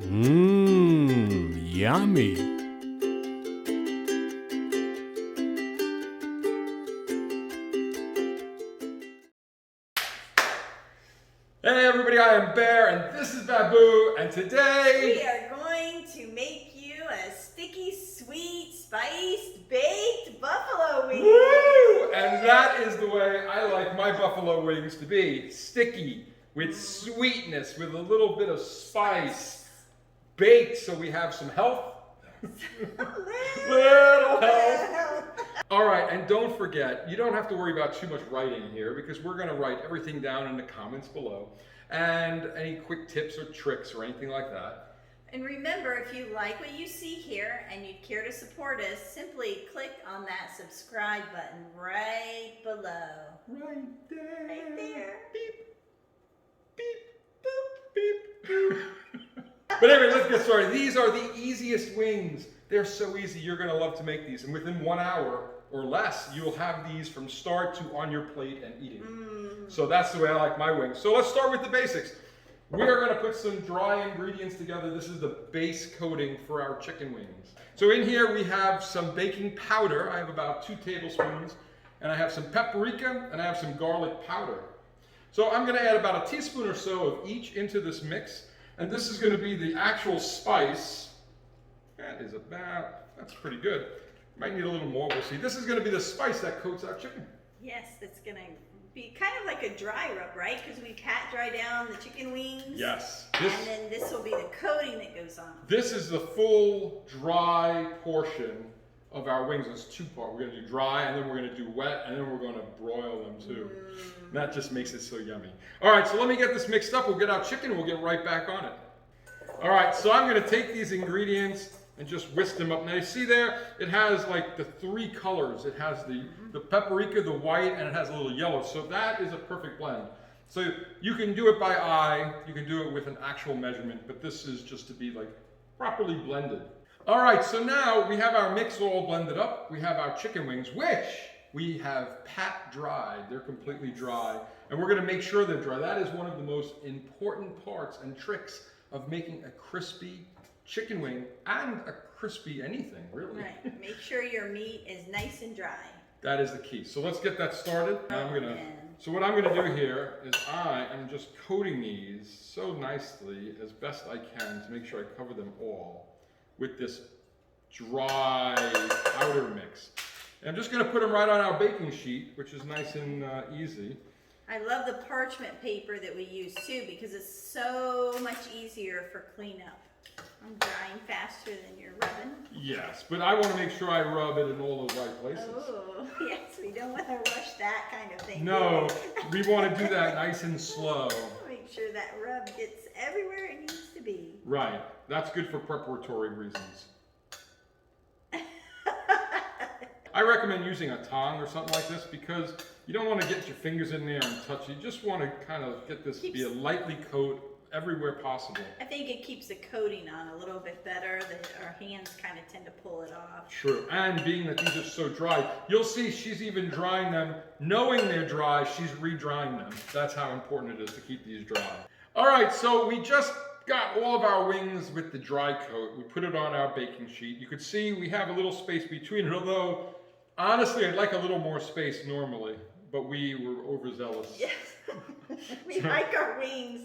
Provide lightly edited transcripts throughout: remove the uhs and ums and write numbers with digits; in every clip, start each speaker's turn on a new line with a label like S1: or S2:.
S1: Mmm, yummy.
S2: Hey everybody, I am Bear and this is Babu, and today
S3: we are going to make you a sticky, sweet, spiced, baked buffalo wing.
S2: Woo! And that is the way I like my buffalo wings to be. Sticky, with sweetness, with a little bit of spice. Baked so we have some health. Little health. Alright, and don't forget, you don't have to worry about too much writing here because we're going to write everything down in the comments below. And any quick tips or tricks or anything like that.
S3: And remember, if you like what you see here and you'd care to support us, simply click on that subscribe button right below.
S2: Right there.
S3: Right there.
S2: Beep. Beep. Boop. Beep. Boop. But anyway, let's get started. These are the easiest wings. They're so easy. You're going to love to make these. And within 1 hour or less, you'll have these from start to on your plate and eating. So that's the way I like my wings. So let's start with the basics. We are going to put some dry ingredients together. This is the base coating for our chicken wings. So in here we have some baking powder. I have about 2 tablespoons. And I have some paprika and I have some garlic powder. So I'm going to add about a teaspoon or so of each into this mix. And this is going to be the actual spice. That's pretty good. Might need a little more, we'll see. This is going to be the spice that coats our chicken.
S3: Yes, that's going to be kind of like a dry rub, right? Because we pat dry down the chicken wings.
S2: Yes.
S3: And then this will be the coating that goes on.
S2: This is the full dry portion of our wings. It's 2-part. We're going to do dry, and then we're going to do wet, and then we're going to broil them too. That just makes it so yummy. All right, so let me get this mixed up. We'll get our chicken, we'll get right back on it. All right, so I'm going to take these ingredients and just whisk them up. Now you see there, it has like the 3 colors. It has the paprika, the white, and it has a little yellow. So that is a perfect blend. So you can do it by eye, you can do it with an actual measurement, but this is just to be like properly blended. All right, so now we have our mix all blended up. We have our chicken wings, which we have pat dried. They're completely dry, and we're gonna make sure they're dry. That is one of the most important parts and tricks of making a crispy chicken wing and a crispy anything, really.
S3: Right. Make sure your meat is nice and dry.
S2: That is the key. So let's get that started. So what I'm gonna do here is I am just coating these so nicely as best I can to make sure I cover them all with this dry powder mix. And I'm just gonna put them right on our baking sheet, which is nice and easy.
S3: I love the parchment paper that we use too because it's so much easier for cleanup. I'm drying faster than you're rubbing.
S2: Yes, but I want to make sure I rub it in all the right places.
S3: Oh, yes, we don't want to rush that kind of thing.
S2: No, we want to do that nice and slow.
S3: Make sure that rub gets everywhere it needs to be.
S2: Right, that's good for preparatory reasons. I recommend using a tongue or something like this because you don't want to get your fingers in there and touch it. You just want to kind of get this to be a lightly coat everywhere possible.
S3: I think it keeps the coating on a little bit better. Our hands kind of tend to pull it off.
S2: True, and being that these are so dry, you'll see she's even drying them, knowing they're dry, she's re-drying them. That's how important it is to keep these dry. All right, so we just got all of our wings with the dry coat. We put it on our baking sheet. You could see we have a little space between it, although honestly, I'd like a little more space normally, but we were overzealous.
S3: Yes, we like our wings.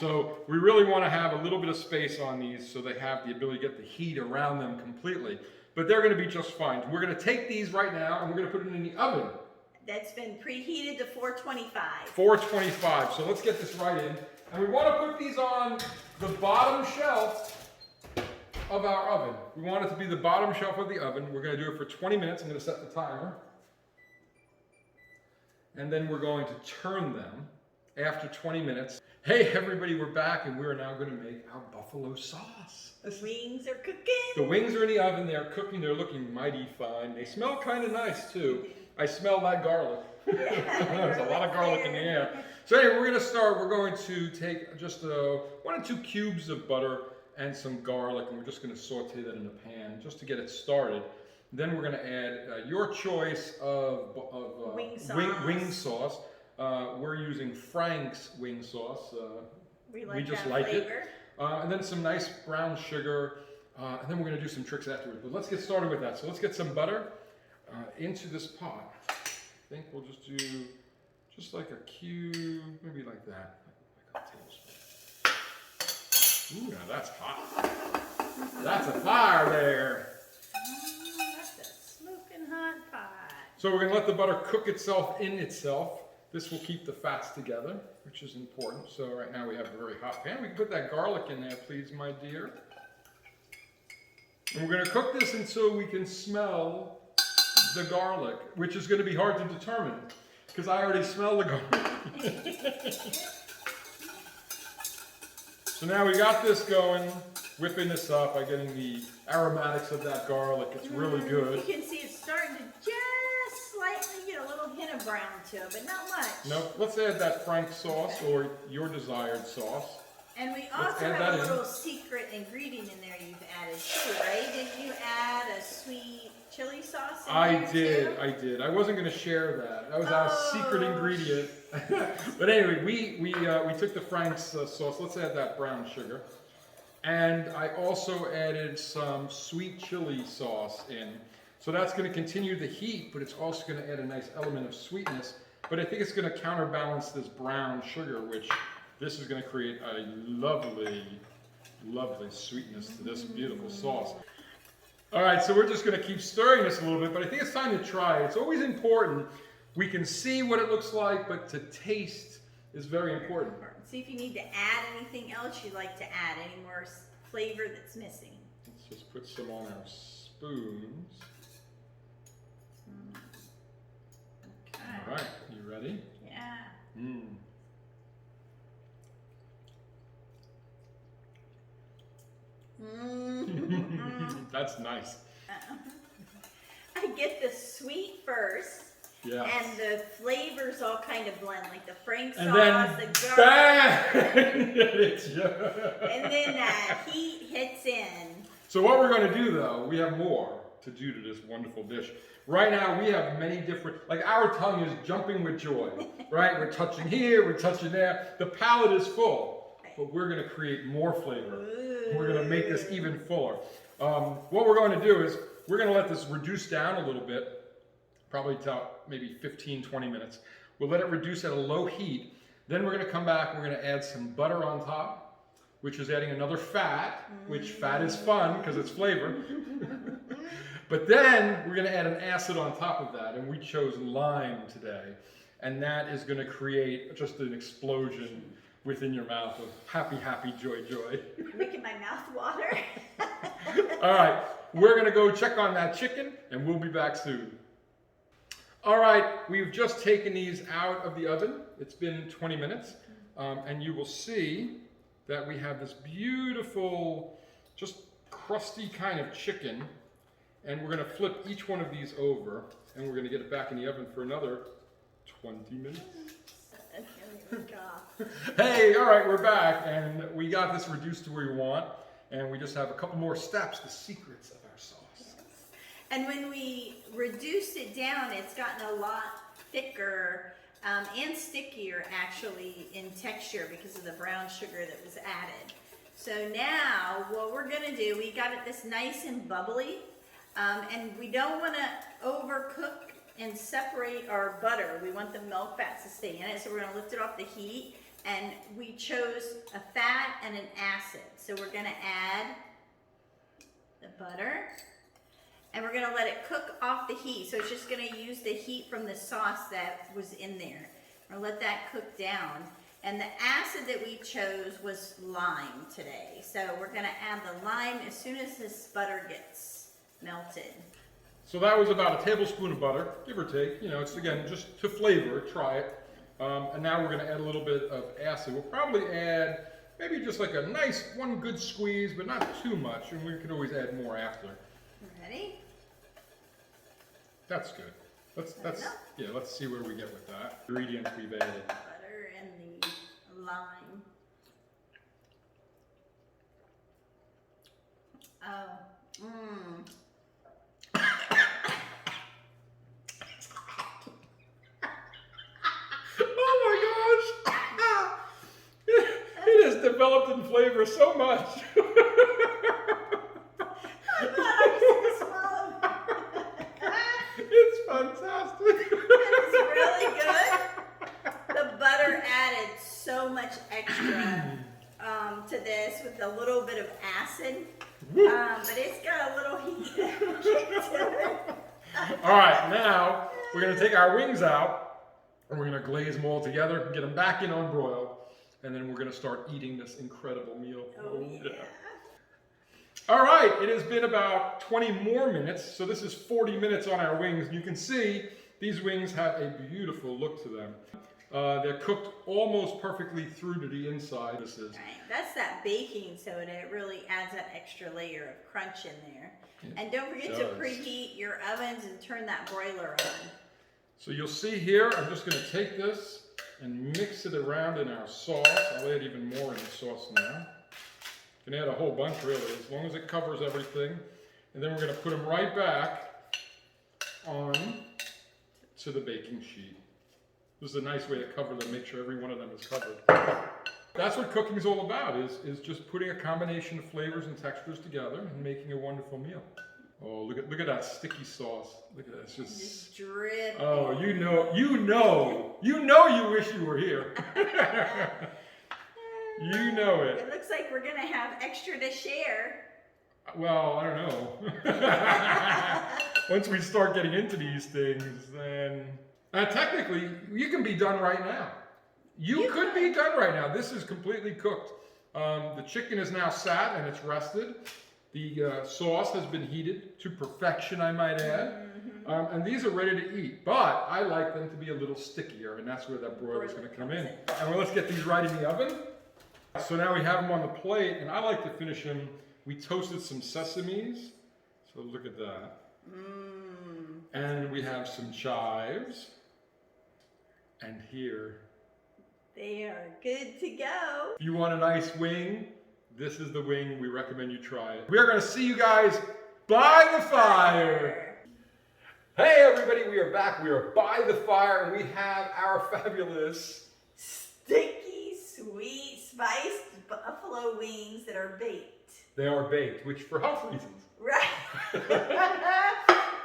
S2: So we really want to have a little bit of space on these so they have the ability to get the heat around them completely. But they're going to be just fine. We're going to take these right now and we're going to put them in the oven.
S3: That's been preheated to 425.
S2: 425. So let's get this right in. And we want to put these on the bottom shelf of our oven. We want it to be the bottom shelf of the oven. We're going to do it for 20 minutes. I'm going to set the timer. And then we're going to turn them after 20 minutes. Hey everybody, we're back and we're now going to make our buffalo sauce.
S3: The wings are cooking.
S2: The wings are in the oven, they're cooking, they're looking mighty fine. They smell kind of nice too. I smell that garlic.
S3: Yeah,
S2: there's a lot of garlic in the air. So anyway, we're going to start. We're going to take just 1 or 2 cubes of butter and some garlic, and we're just going to saute that in a pan just to get it started. Then we're going to add your choice of wing sauce. We're using Frank's wing sauce.
S3: We
S2: just
S3: that
S2: like
S3: flavor.
S2: and then some nice brown sugar, and then we're going to do some tricks afterwards. But let's get started with that. So let's get some butter into this pot. I think we'll just do just like a cube, maybe like that, like a tablespoon. Ooh, now that's hot. That's a fire there.
S3: That's a smoking hot pot.
S2: So we're going to let the butter cook itself in itself. This will keep the fats together, which is important. So right now we have a very hot pan. We can put that garlic in there, please, my dear. And we're going to cook this until we can smell the garlic, which is going to be hard to determine because I already smell the garlic. So now we got this going, whipping this up by getting the aromatics of that garlic. It's really good.
S3: You can see it's starting to just slightly get a little hint of brown to it, but not much.
S2: No, let's add that Frank sauce or your desired sauce.
S3: And we also have a little secret ingredient in there you've added too, right? Didn't you add a sweet chili sauce in there too?
S2: I did. I wasn't going to share that. That was our secret ingredient. But anyway, we took the Frank's sauce. Let's add that brown sugar. And I also added some sweet chili sauce in. So that's going to continue the heat, but it's also going to add a nice element of sweetness. But I think it's going to counterbalance this brown sugar, which this is going to create a lovely, lovely sweetness to this beautiful sauce. All right, so we're just going to keep stirring this a little bit, but I think it's time to try it. It's always important. We can see what it looks like, but to taste is very important.
S3: See if you need to add anything else you'd like to add, any more flavor that's missing.
S2: Let's just put some on our spoons.
S3: Okay.
S2: All right, you ready?
S3: Yeah.
S2: That's nice.
S3: I get the sweet first.
S2: Yeah.
S3: And the flavors all kind of blend, like the Frank sauce,
S2: and then
S3: the garlic.
S2: Bang!
S3: And then that heat hits in.
S2: So what we're going to do though, we have more to do to this wonderful dish. Right now we have many different, like our tongue is jumping with joy, right? We're touching here, we're touching there. The palate is full, but we're going to create more flavor. We're going to make this even fuller. What we're going to do is we're going to let this reduce down a little bit, probably to maybe 15, 20 minutes. We'll let it reduce at a low heat. Then we're going to come back, we're going to add some butter on top, which is adding another fat, which fat is fun because it's flavor. But then we're going to add an acid on top of that, and we chose lime today. And that is going to create just an explosion within your mouth of happy, happy, joy, joy.
S3: You're making my mouth water.
S2: All right, we're going to go check on that chicken, and we'll be back soon. All right, we've just taken these out of the oven. It's been 20 minutes, and you will see that we have this beautiful, just crusty kind of chicken, and we're going to flip each one of these over, and we're going to get it back in the oven for another 20 minutes. Hey, all right, we're back, and we got this reduced to where we want, and we just have a couple more steps, the secrets of our sauce.
S3: Yes. And when we reduced it down, it's gotten a lot thicker and stickier actually in texture because of the brown sugar that was added. So now what we're gonna do, we got it this nice and bubbly, and we don't wanna overcook and separate our butter. We want the milk fats to stay in it, so we're gonna lift it off the heat, and we chose a fat and an acid. So we're gonna add the butter, and we're gonna let it cook off the heat. So it's just gonna use the heat from the sauce that was in there. We're gonna let that cook down. And the acid that we chose was lime today. So we're gonna add the lime as soon as this butter gets melted.
S2: So that was about a tablespoon of butter, give or take. You know, it's again, just to flavor, try it. And now we're gonna add a little bit of acid. We'll probably add maybe just like a nice, one good squeeze, but not too much. And we could always add more after.
S3: Ready?
S2: That's good. Let's see where we get with that. Ingredients we've added.
S3: Butter and the lime. Oh,
S2: Oh my gosh! It has developed in flavor so much. It's fantastic.
S3: It's really good. The butter added so much extra to this with a little bit of acid. But it's got a little heat kick to it.
S2: All right, now we're going to take our wings out and we're going to glaze them all together, get them back in on broil, and then we're going to start eating this incredible meal.
S3: Oh, yeah.
S2: All right, it has been about 20 more minutes, so this is 40 minutes on our wings. You can see these wings have a beautiful look to them. They're cooked almost perfectly through to the inside. This is.
S3: Right. That's that baking soda. It really adds that extra layer of crunch in there. And don't forget to preheat your ovens and turn that broiler on.
S2: So you'll see here, I'm just going to take this and mix it around in our sauce. I'll add even more in the sauce now. You can add a whole bunch really, as long as it covers everything. And then we're going to put them right back on to the baking sheet. This is a nice way to cover them, make sure every one of them is covered. That's what cooking is all about, is just putting a combination of flavors and textures together and making a wonderful meal. Oh, look at that sticky sauce. Look at that, it's just
S3: dripping.
S2: Oh, you wish you were here. You know it.
S3: It looks like we're gonna have extra to share.
S2: Well, I don't know. Once we start getting into these things, then technically you can be done right now. You could be done right now. This is completely cooked. The chicken is now sat and it's rested. The sauce has been heated to perfection, I might add. And these are ready to eat, but I like them to be a little stickier, and that's where that broil is going to come in. And let's get these right in the oven. So now we have them on the plate, and I like to finish them. We toasted some sesames, so look at that. And we have some chives. And here.
S3: They are good to go.
S2: If you want a nice wing, this is the wing. We recommend you try it. We are going to see you guys by the fire. Hey everybody, we are back. We are by the fire, and we have our fabulous
S3: sticky, sweet, spiced buffalo wings that are baked.
S2: They are baked, which for health reasons.
S3: Right.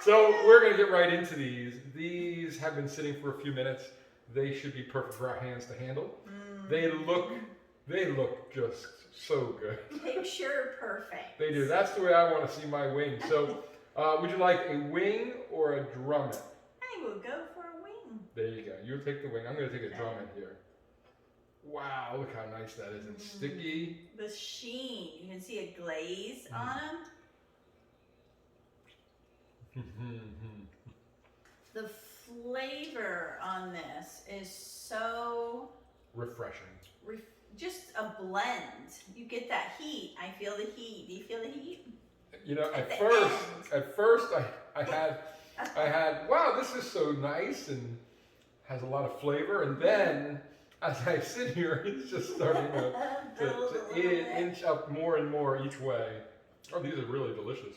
S2: So we're going to get right into these. These have been sitting for a few minutes. They should be perfect for our hands to handle. They look just so good.
S3: Picture perfect.
S2: They do. That's the way I want to see my wing. So would you like a wing or a drummet?
S3: I will go for a wing.
S2: There you go. You'll take the wing. I'm going to take a drummet here. Wow, look how nice that is. It's sticky.
S3: The sheen. You can see a glaze on them. The flavor on this is so
S2: refreshing.
S3: Just a blend. You get that heat. I feel the heat. Do you feel the heat?
S2: You know, at first I had, wow, this is so nice and has a lot of flavor. And then as I sit here, it's just starting to inch up more and more each way. Oh, these are really delicious.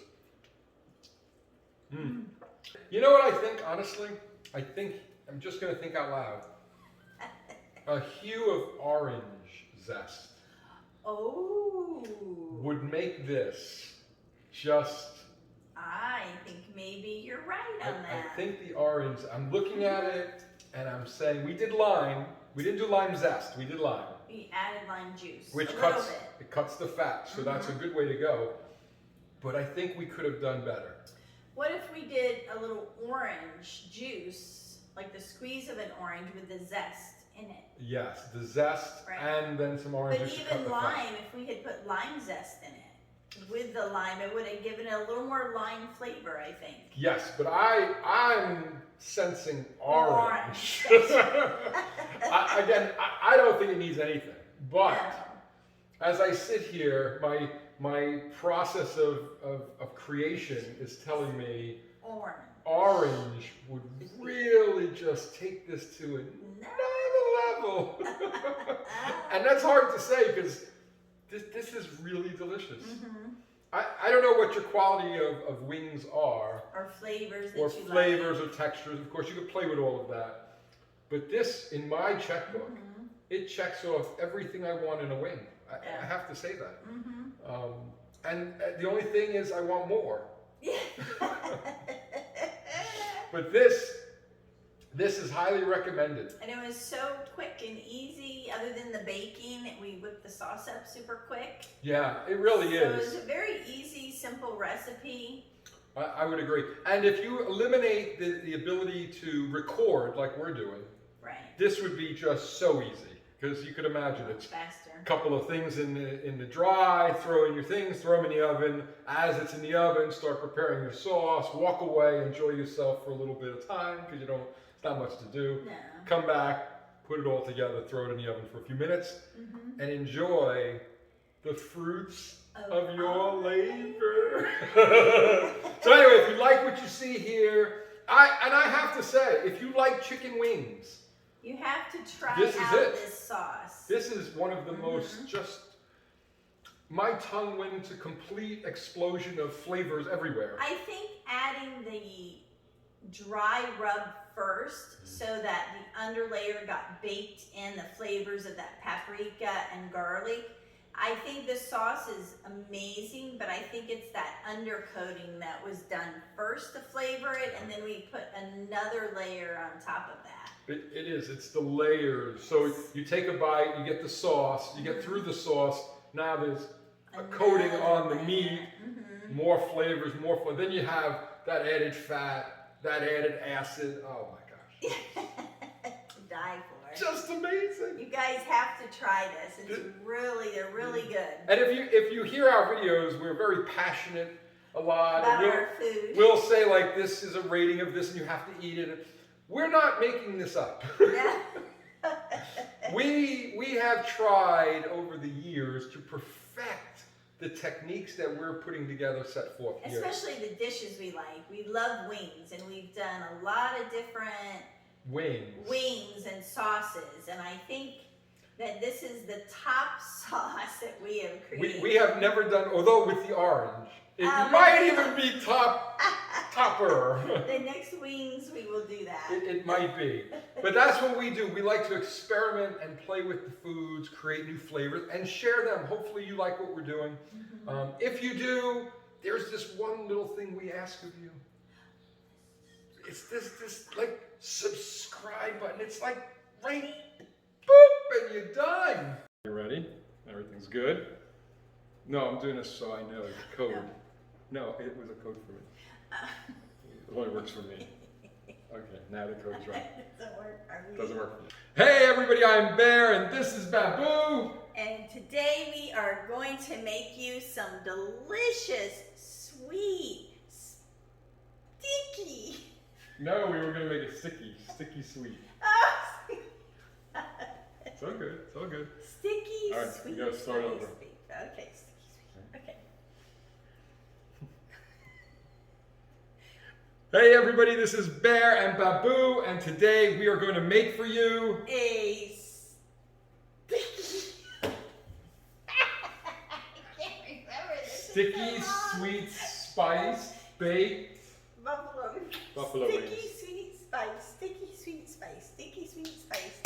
S2: You know what I think, honestly? I think, I'm just going to think out loud. A hue of orange zest would make this just...
S3: I think maybe you're right on that.
S2: I think the orange, I'm looking at it and I'm saying, we did lime. We didn't do lime zest, we did lime.
S3: We added lime juice.
S2: Which cuts the fat, so that's a good way to go. But I think we could have done better.
S3: What if we did a little orange juice, like the squeeze of an orange with the zest in it?
S2: Yes, the zest and then some orange juice.
S3: But even lime, if we had put lime zest in it, with the lime, it would have given it a little more lime flavor, I think.
S2: Yes, but I'm sensing orange. Again, I don't think it needs anything. But as I sit here, my process of creation is telling me orange would really just take this to another level. And that's hard to say because this is really delicious. I don't know what your quality of wings are.
S3: Or flavors that
S2: or
S3: you
S2: flavors
S3: like.
S2: or textures. Of course, you could play with all of that. But this, in my checkbook, it checks off everything I want in a wing. I have to say that.
S3: Mm-hmm.
S2: And the only thing is, I want more.
S3: Yeah.
S2: But this is highly recommended.
S3: And it was so quick and easy. Other than the baking, we whipped the sauce up super quick.
S2: Yeah, it really
S3: So
S2: is.
S3: it was a very easy, simple recipe.
S2: I would agree. And if you eliminate the ability to record like we're doing,
S3: Right.
S2: this would be just so easy. Because you could imagine it's
S3: Faster.
S2: a couple of things in the dry, throw in your things, throw them in the oven. As it's in the oven, start preparing your sauce, walk away, enjoy yourself for a little bit of time because it's not much to do.
S3: No.
S2: Come back, put it all together, throw it in the oven for a few minutes, and enjoy the fruits of your labor. So anyway, if you like what you see here, I have to say, if you like chicken wings,
S3: You have to try
S2: This is
S3: out
S2: it.
S3: this sauce.
S2: this is one of the most just, my tongue went into complete explosion of flavors everywhere.
S3: I think adding the dry rub first so that the underlayer got baked in the flavors of that paprika and garlic. I think the sauce is amazing, but I think it's that undercoating that was done first to flavor it, and then we put another layer on top of that.
S2: It is, it's the layers. So you take a bite, you get the sauce, you get through the sauce, now there's a coating on the meat, more flavors, more flavor. Then you have that added fat, that added acid. Oh my gosh.
S3: To die for it.
S2: Just amazing.
S3: You guys have to try this. They're really good.
S2: And if you hear our videos, we're very passionate a lot.
S3: About
S2: And
S3: our food.
S2: we'll say like, this is a rating of this and you have to eat it. We're not making this up.
S3: Yeah.
S2: We have tried over the years to perfect the techniques that we're putting together, set forth here.
S3: Especially the dishes we like. We love wings, and we've done a lot of different wings and sauces, and I think that this is the top sauce that we have created.
S2: We have never done, although with the orange, it
S3: Oh,
S2: might
S3: yeah.
S2: even be topper.
S3: The next wings we will do that.
S2: It might be. But that's what we do. We like to experiment and play with the foods, create new flavors, and share them. Hopefully you like what we're doing. If you do, there's this one little thing we ask of you. It's this like subscribe button. It's like right, boop, and you're done. You ready? Everything's good? No, I'm doing this so I know the code. No, it was a code for me. It only works for me. Okay, now the code's right.
S3: Doesn't work for me.
S2: Doesn't work for me. Hey everybody, I'm Bear and this is Babu.
S3: And today we are going to make you some delicious, sweet, sticky.
S2: No, we were going to make it sticky sweet.
S3: Oh,
S2: It's all good, it's all good.
S3: sticky,
S2: All right,
S3: sweet.
S2: we gotta start over.
S3: Sweet. Okay, sticky, sweet. Okay.
S2: Hey everybody, this is Bear and Babu, and today we are going to make for you
S3: A sticky. I can't remember this.
S2: sticky, sweet, spice, baked
S3: Buffalo
S2: buffalo
S3: sticky,
S2: wings.
S3: sweet spice. Sticky, sweet spice. Sticky, sweet spice.